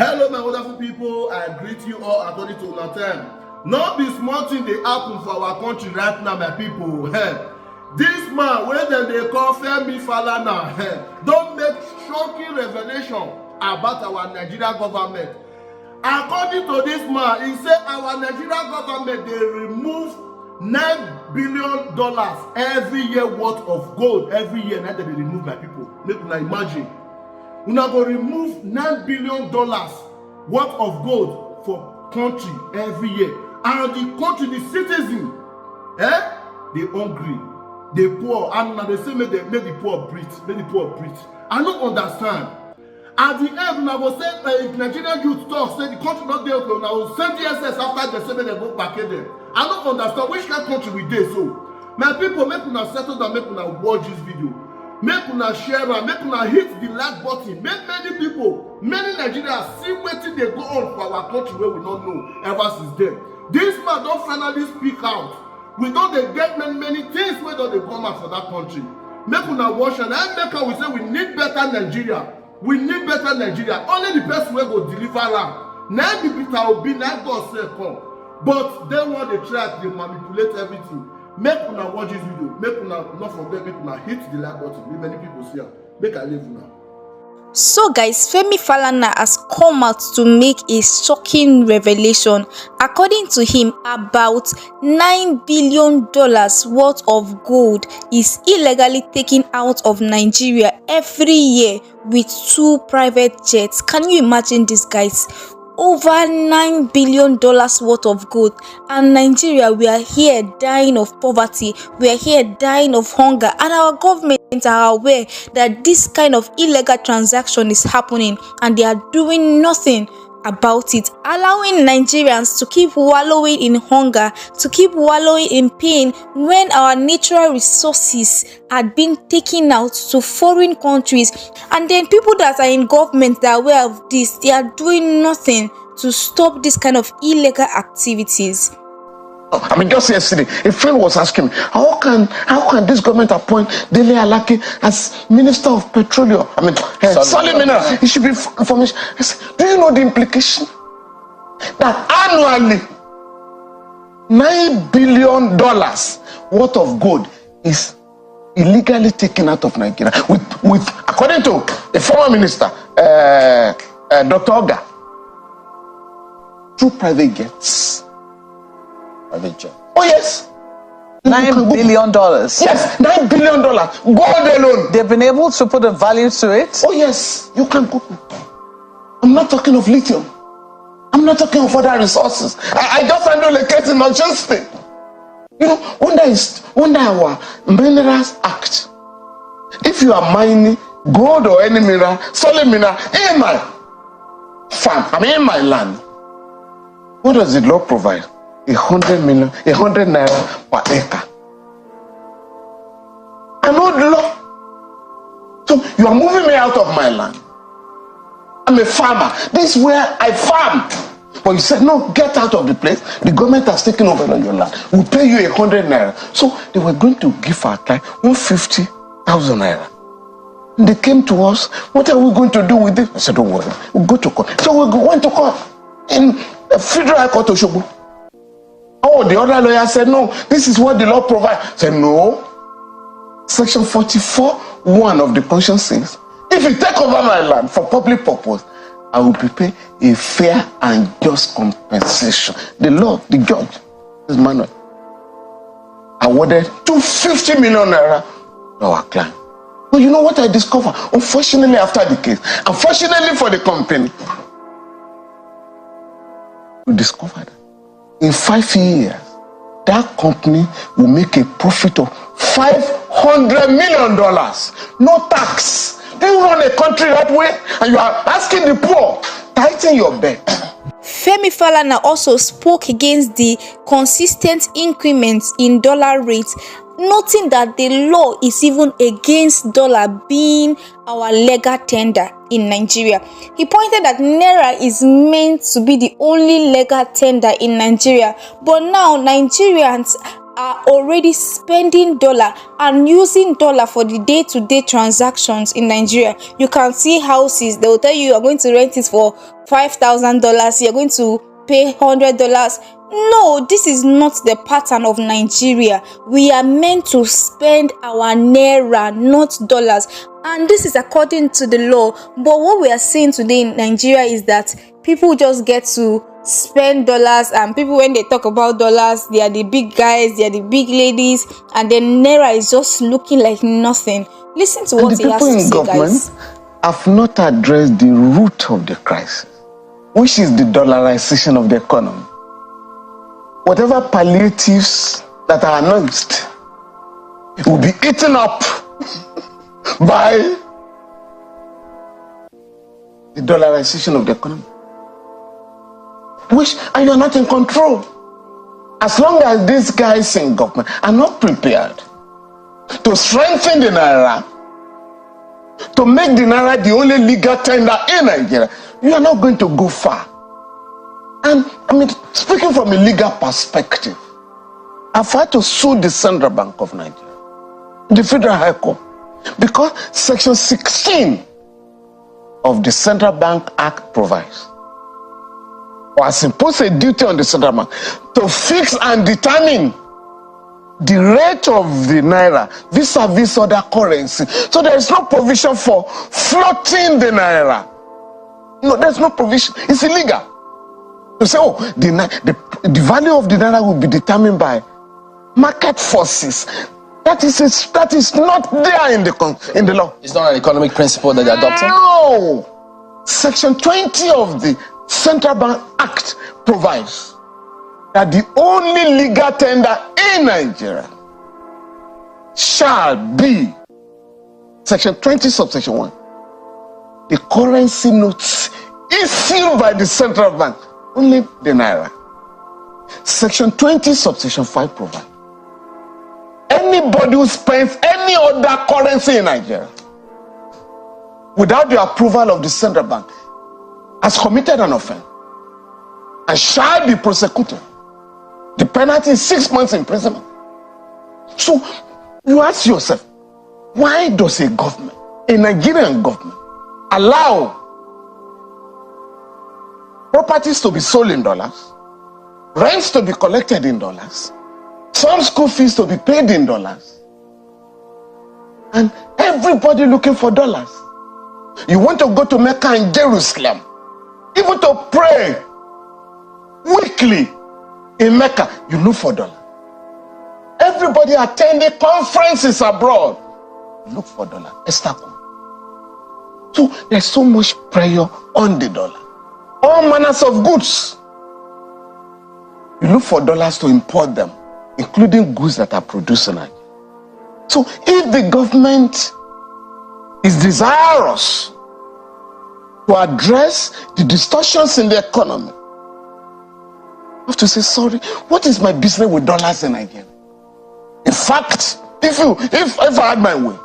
Hello my wonderful people, I greet you all according to una time. No be small thing dey happen for our country right now my people. This man wey dem dey call Falana don make shocking revelation about our Nigerian government. According to this man, he say our Nigerian government dey remove $9 billion every year worth of gold every year. Na dem dey remove my people. Make una imagine. Una go remove $9 billion worth of gold for country every year, and the country, the citizen, they hungry, they poor, and now they say make the poor breathe, make the poor breathe. I don't understand. At the end, una go say if Nigerian youth talk, say the country not there, okay, una go send DSS after they say make they go back in there. I don't understand which kind of country we dey so. My people, make una settle down, make una watch this video. Make una share am, make una hit the like button. Make many people, many Nigerians see wetin dey go on for our country wey we no know ever since then. This man don finally speak out. We don dey get many things wey don dey come out for that country. Make una watch am. And make am we say we need better Nigeria. We need better Nigeria. Only the person wey go deliver am. Na be Peter Obi, na God say come. But they want dey try to manipulate everything. Make una watch this video. Make una not forget, make una hit the like button. Many people see am. Make I leave now. So guys, Falana has come out to make a shocking revelation. According to him, about $9 billion worth of gold is illegally taken out of Nigeria every year with 2 private jets. Can you imagine this, guys? Over $9 billion worth of gold, and Nigeria, we are here dying of poverty, we are here dying of hunger, and our government are aware that this kind of illegal transaction is happening and they are doing nothing about it, allowing Nigerians to keep wallowing in hunger, to keep wallowing in pain when our natural resources had been taken out to foreign countries. And then people that are in government that are aware of this, they are doing nothing to stop this kind of illegal activities. I mean, just yesterday, a friend was asking me, how can this government appoint Dele Alaki as Minister of Petroleum? I mean, solid mineral. It should be information. I said, do you know the implication? That annually, $9 billion worth of gold is illegally taken out of Nigeria. With according to a former minister, Dr. Oga, 2 private jets. Oh yes, $9 billion. Yes, $9 billion. Gold alone. They've been able to put a value to it. Oh yes, you can go. I'm not talking of lithium. I'm not talking of other resources. I just handle a case in Manchester. You know, under our Minerals Act, if you are mining gold or any mineral, solid mineral in my farm, I mean in my land, what does the law provide? 100 naira per acre. An old law. So you are moving me out of my land. I'm a farmer. This is where I farm. But you said, no, get out of the place. The government has taken over your land. We'll pay you 100 naira. So they were going to give our client 150,000 naira. And they came to us, what are we going to do with this? I said, don't worry, we'll go to court. So we went to court in the Federal High Court of Òṣogbo. Oh, the other lawyer said, no, this is what the law provides. I said, no. Section 44(1) of the Constitution says, if you take over my land for public purpose, I will prepare a fair and just compensation. The law, the judge, this man awarded 250 million naira to our client. But you know what I discovered? Unfortunately, after the case, unfortunately for the company, we discovered in 5 years, that company will make a profit of $500 million. No tax. Do you run a country that way? And you are asking the poor, tighten your belt. Falana also spoke against the consistent increments in dollar rates, noting that the law is even against dollar being our legal tender in Nigeria. He pointed that Naira is meant to be the only legal tender in Nigeria, but now Nigerians are already spending dollar and using dollar for the day-to-day transactions in Nigeria. You can see houses, they will tell you are going to rent it for $5,000, you're going to pay $100. No, this is not the pattern of Nigeria. We are meant to spend our naira, not dollars. And this is according to the law. But what we are seeing today in Nigeria is that people just get to spend dollars, and people, when they talk about dollars, they are the big guys, they are the big ladies, and then naira is just looking like nothing. Listen to what he has to say, guys. Have not addressed the root of the crisis, which is the dollarization of the economy. Whatever palliatives that are announced will be eaten up by the dollarization of the economy, which and you're not in control. As long as these guys in government are not prepared to strengthen the naira, to make the naira the only legal tender in Nigeria, you are not going to go far. And I mean, speaking from a legal perspective, I've had to sue the Central Bank of Nigeria, the Federal High Court, because Section 16 of the Central Bank Act provides, or has imposed a duty on the Central Bank to fix and determine the rate of the naira vis-a-vis other currency. So there is no provision for floating the naira. No, there's no provision. It's illegal. To say, oh, the value of the naira will be determined by market forces. That is not there in the law. It's not an economic principle that they're adopting? No. Section 20 of the Central Bank Act provides that the only legal tender in Nigeria shall be, Section 20, subsection 1, the currency notes issued by the Central Bank, only the naira. Section 20, subsection 5 provides anybody who spends any other currency in Nigeria without the approval of the Central Bank has committed an offense and shall be prosecuted. The penalty is 6 months imprisonment. So you ask yourself, why does a government, a Nigerian government, allow properties to be sold in dollars, rents to be collected in dollars, some school fees to be paid in dollars, and everybody looking for dollars? You want to go to Mecca and Jerusalem, even to pray weekly in Mecca, you look for dollars. Everybody attending conferences abroad, you look for dollars. So there's so much pressure on the dollar. All manners of goods, you look for dollars to import them, including goods that are produced in Nigeria. So if the government is desirous to address the distortions in the economy, I have to say, sorry, what is my business with dollars in Nigeria? In fact, if I had my way,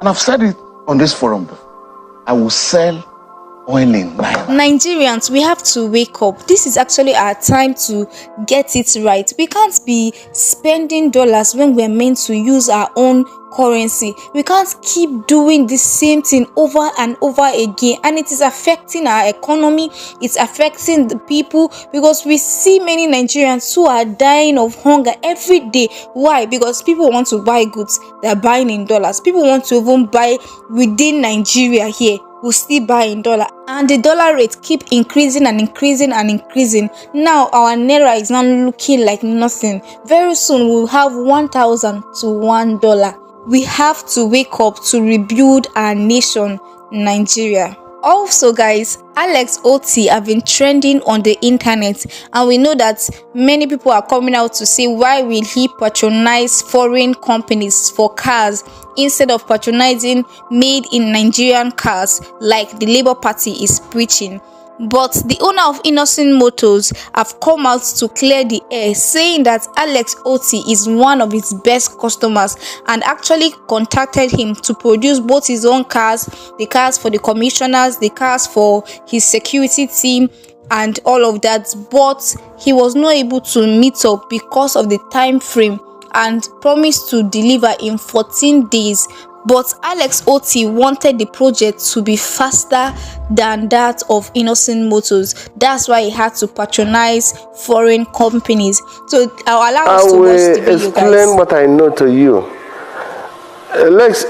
and I've said it on this forum before, I will sell oil in naira. Nigerians, we have to wake up. This is actually our time to get it right. We can't be spending dollars when we're meant to use our own currency. We can't keep doing the same thing over and over again, and it is affecting our economy. It's affecting the people, because we see many Nigerians who are dying of hunger every day. Why? Because people want to buy goods, they're buying in dollars. People want to even buy within Nigeria here, will still buy in dollar, and the dollar rate keep increasing and increasing and increasing. Now our naira is not looking like nothing. Very soon we'll have 1,000 to $1. We have to wake up to rebuild our nation, Nigeria. Also, guys, Alex Otti have been trending on the internet, and we know that many people are coming out to say, why will he patronize foreign companies for cars instead of patronizing made in Nigerian cars like the Labour Party is preaching? But the owner of Innocent Motors have come out to clear the air, saying that Alex Otti is one of his best customers and actually contacted him to produce both his own cars, the cars for the commissioners, the cars for his security team, and all of that, but he was not able to meet up because of the time frame and promised to deliver in 14 days. But Alex Otti wanted the project to be faster than that of Innocent Motors. That's why he had to patronize foreign companies. So I'll allow us to watch the video, explain guys. what I know to you. Alex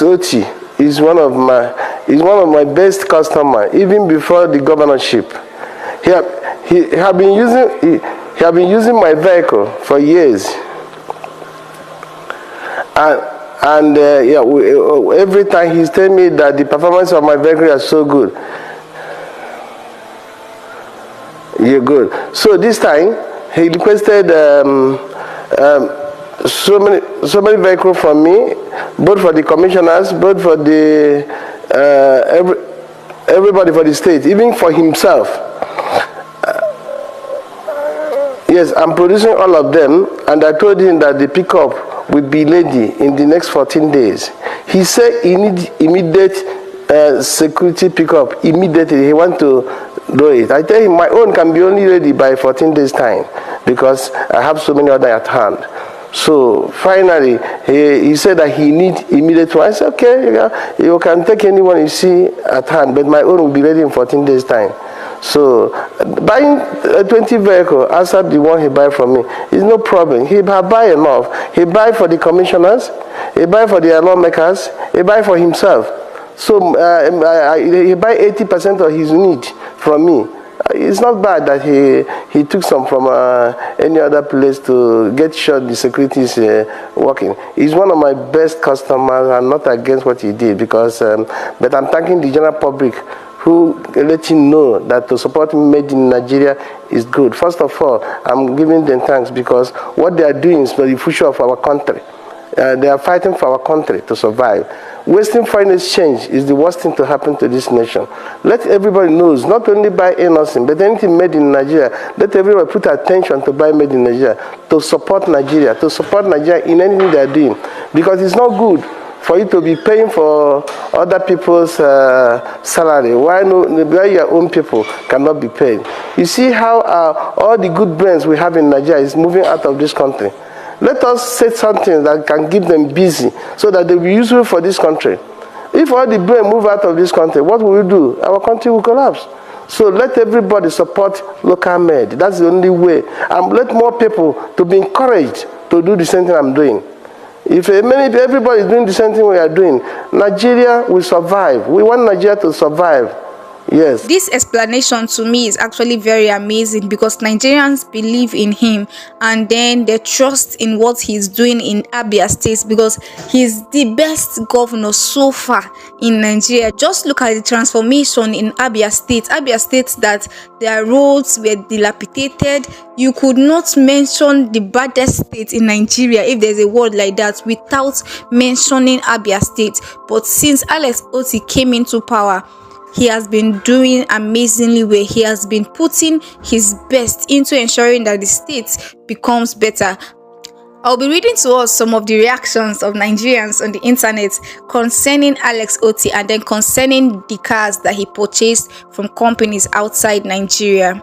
Otti is one of my best customer, even before the governorship. He have been using my vehicle for years, and every time he's telling me that the performance of my vehicle is so good. You're good. So this time he requested so many vehicles from me, both for the commissioners, both for the everybody for the state, even for himself. Yes, I'm producing all of them, and I told him that the pickup will be ready in the next 14 days. He said he need immediate security pickup immediately. He want to do it. I tell him my own can be only ready by 14 days time because I have so many other at hand. So finally, he said that he need immediate one. I said, okay, you can take anyone you see at hand, but my own will be ready in 14 days time. So buying 20 vehicles outside the one he buy from me is no problem. He buy enough. He buy for the commissioners, he buy for the lawmakers, he buy for himself. So he buy 80% of his need from me. It's not bad that he took some from any other place to get sure the security is working. He's one of my best customers. I'm not against what he did because, but I'm thanking the general public who let him know that to support made in Nigeria is good. First of all, I'm giving them thanks because what they are doing is for the future of our country. They are fighting for our country to survive. Wasting foreign exchange is the worst thing to happen to this nation. Let everybody knows, not only buy anything, but anything made in Nigeria. Let everybody put attention to buy made in Nigeria, to support Nigeria in anything they are doing. Because it's not good for you to be paying for other people's salary, why your own people cannot be paid. You see how all the good brains we have in Nigeria is moving out of this country. Let us say something that can keep them busy so that they will be useful for this country. If all the brain move out of this country, what will we do? Our country will collapse. So let everybody support local made. That's the only way. And let more people to be encouraged to do the same thing I'm doing. If everybody is doing the same thing we are doing, Nigeria will survive. We want Nigeria to survive. Yes. This explanation to me is actually very amazing because Nigerians believe in him and then they trust in what he's doing in Abia State because he's the best governor so far in Nigeria. Just look at the transformation in Abia State. Abia State that their roads were dilapidated. You could not mention the baddest state in Nigeria if there's a word like that without mentioning Abia State. But since Alex Otti came into power, he has been doing amazingly well. He has been putting his best into ensuring that the state becomes better. I'll be reading to us some of the reactions of Nigerians on the internet concerning Alex Otti and then concerning the cars that he purchased from companies outside Nigeria.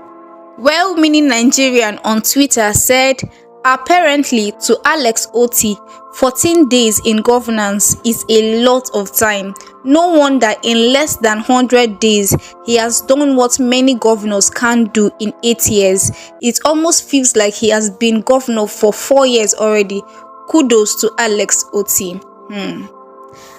Well-meaning Nigerian on Twitter said, apparently to Alex Otti, 14 days in governance is a lot of time. No wonder in less than 100 days, he has done what many governors can't do in 8 years. It almost feels like he has been governor for 4 years already. Kudos to Alex Otti.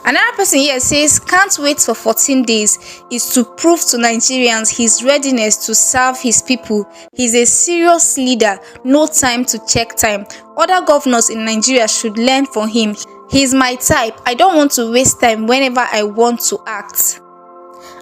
Another person here says, can't wait for 14 days is to prove to Nigerians his readiness to serve his people. He's a serious leader, no time to check time. Other governors in Nigeria should learn from him. He's my type. I don't want to waste time whenever I want to act.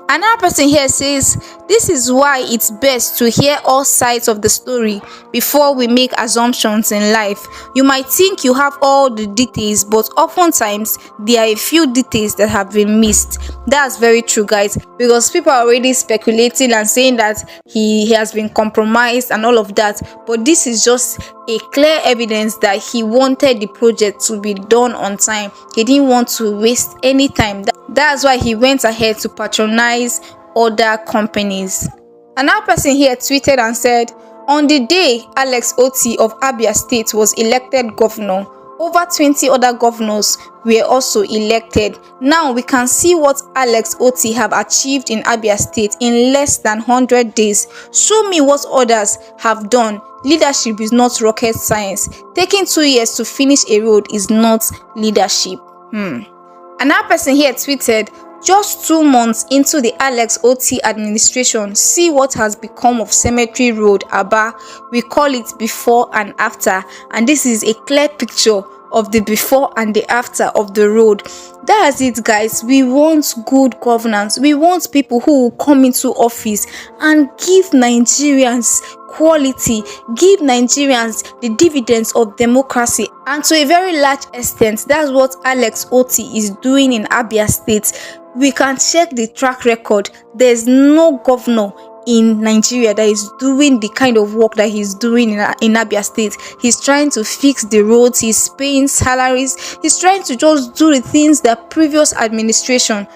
Another person here says, this is why it's best to hear all sides of the story before we make assumptions in life. You might think you have all the details, but oftentimes there are a few details that have been missed. That's very true, guys, because people are already speculating and saying that he has been compromised and all of that. But this is just a clear evidence that he wanted the project to be done on time. He didn't want to waste any time. That's why he went ahead to patronize other companies. Another person here tweeted and said, on the day Alex Otti of Abia State was elected governor, over 20 other governors were also elected. Now we can see what Alex Otti have achieved in Abia State in less than 100 days. Show me what others have done. Leadership is not rocket science. Taking 2 years to finish a road is not leadership. Another person here tweeted, just 2 months into the Alex Otti administration, see what has become of Cemetery Road, Aba. We call it before and after, and this is a clear picture of the before and the after of the road. That's it, guys. We want good governance. We want people who will come into office and give Nigerians quality, give Nigerians the dividends of democracy. And to a very large extent, that's what Alex Otti is doing in Abia State. We can check the track record. There's no governor in Nigeria that is doing the kind of work that he's doing in Abia State. He's trying to fix the roads, he's paying salaries, he's trying to just do the things that previous administration